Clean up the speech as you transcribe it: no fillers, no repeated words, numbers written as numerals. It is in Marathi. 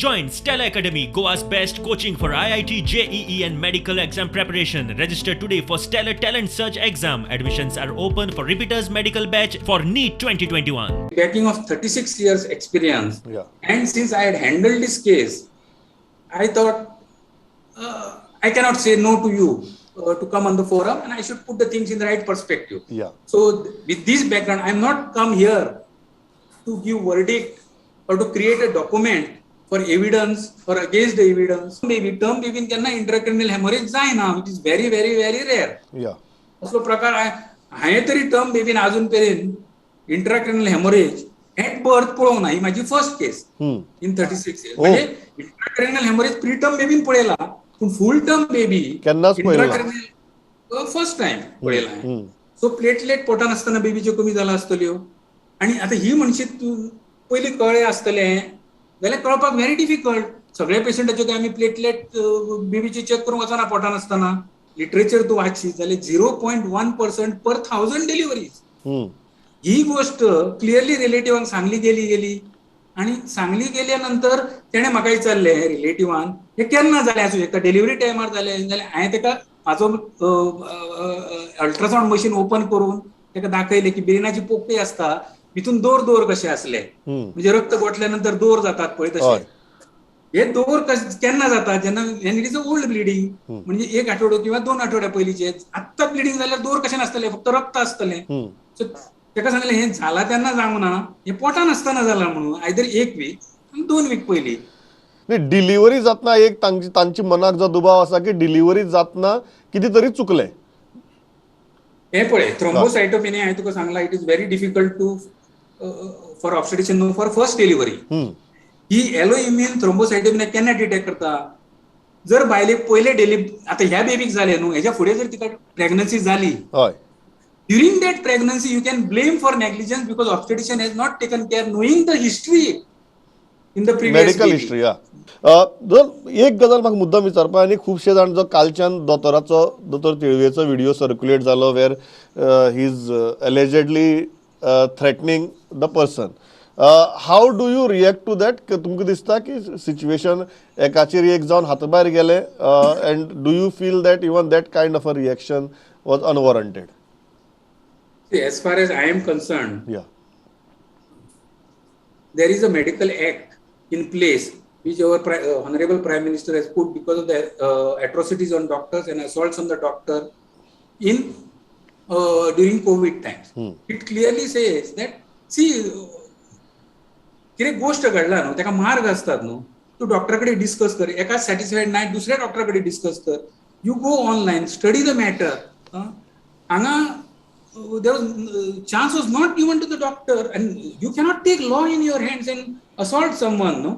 Join Stella Academy, Goa's best coaching for IIT, JEE and medical exam preparation. Register today for Stellar Talent Search exam. Admissions are open for repeaters medical batch for NEET 2021. Backing of 36 years experience. Yeah. And since I had handled this case, I thought I cannot say no to you to come on the forum, and I should put the things in the right perspective. Yeah. So with this background, I'm not come here to give verdict or to create a document for evidence or against the evidence. Maybe term baby त्यांना intracranial hemorrhage जायना, which is very very very rare. Yeah. असलो प्रकार आहे तरी टर्म बेबीन अजूनपर्यंत इंट्राक्रॅनियल हेमोरेज ऍट बर्थ पळोवना. ही माझी फर्स्ट केस इन 36 इयर्स. म्हणजे इंट्राक्रॅनियल हेमोरेज प्री टर्म बेबीन पळयला, पण full term baby intracranial first time पळयला. सो प्लेटलेट पोटान असताना बेबीच्यो कमी जाला आसतल्यो. आणि आता ही म्हणशी तू पयलीं कळ्ळें आसतलें जाल्यार कळपाक व्हेरी डिफिकल्ट. सगळ्या पेशंटाच्यो काय आमी प्लेटलेट बेबीचे चेक करूंक वचना पोटान आसतना. लिटरेचर तू वाचशीत जाल्यार 0.1% पर 1000 डिलिव्हरीज. ही गोष्ट क्लिअरली रिलेटिव्हांक सांगली गेली आणि सांगली गेल्यानंतर तेणे म्हाका विचारले रिलेटिव्हान हे केन्ना जालें आसूं शकता, डिलिव्हरी टायमार जालें जाल्यार हांवें ताका म्हाजो अल्ट्रासाउंड मशीन ओपन करून ताका दाखयलें की ब्रेनाची पोकळी आसता, भितून दोर कशे आसले, म्हणजे रक्त गोठल्यानंतर दोर जातात पळय तशे. हे दोर केन्ना जाता जेन्ना it is a old bleeding, म्हणजे 1 आठवडो किंवा 2 आठवड्या पयलींचे. आत्ता ब्लिडिंग जाल्यार दोर कशे नासतले, फक्त रक्त आसतलें. सो ताका सांगलें हें झाला तेन्ना जावं ना, हें पोटान आसतना जालां म्हणून आयदर 1 वीक 2 वीक पयलीं. डिलिव्हरी जातना एक तांची मनाक जो दुबाव आसा की डिलिव्हरी जातना कितें तरी चुकलें. हे पळय थ्रोम्बोसायटोपेनिया हांवें तुका सांगला it is very difficult to for obstetrician no for first delivery. ही एलो इम्युन थ्रोम्बोसायटोपेनिया केन्ना डिटेक्ट करता, जर बायलेक पयले आता ह्या बेबीक जाले न्हू, हेच्या फुडें जर तिका प्रेग्नन्सी जाली, during that pregnancy you can blame for negligence because obstetrician has not taken care knowing the history in the previous medical history. जर एक गजाल म्हाका मुद्दम विचारपा, आनी खुबशे जाण जो कालच्यान दोतोर तिळवेचो व्हिडिओ सर्क्युलेट जालो where he is allegedly threatening the person. How do you react to that? तुमकां दिसता की सिच्युएशन एकाचेर एक जावन हातभायर गेले, and do you feel that even that kind of a reaction was unwarranted? As far as I am concerned, there is a medical act in place which our Honorable Prime Minister has put because of the atrocities on doctors and assaults on the doctor in during COVID times. It clearly says that, see, कितें गोष्ट घडला न्हू, ताका मार्ग आसतात न्हू, तूं डॉक्टरा कडेन डिस्कस कर. एका सॅटिस्फायड नाय दुसऱ्या डॉक्टरा कडेन डिस्कस कर. You go online, study the matter. हांगा there was chance was not given to the doctor, and you cannot take law in your hands and assault someone, no.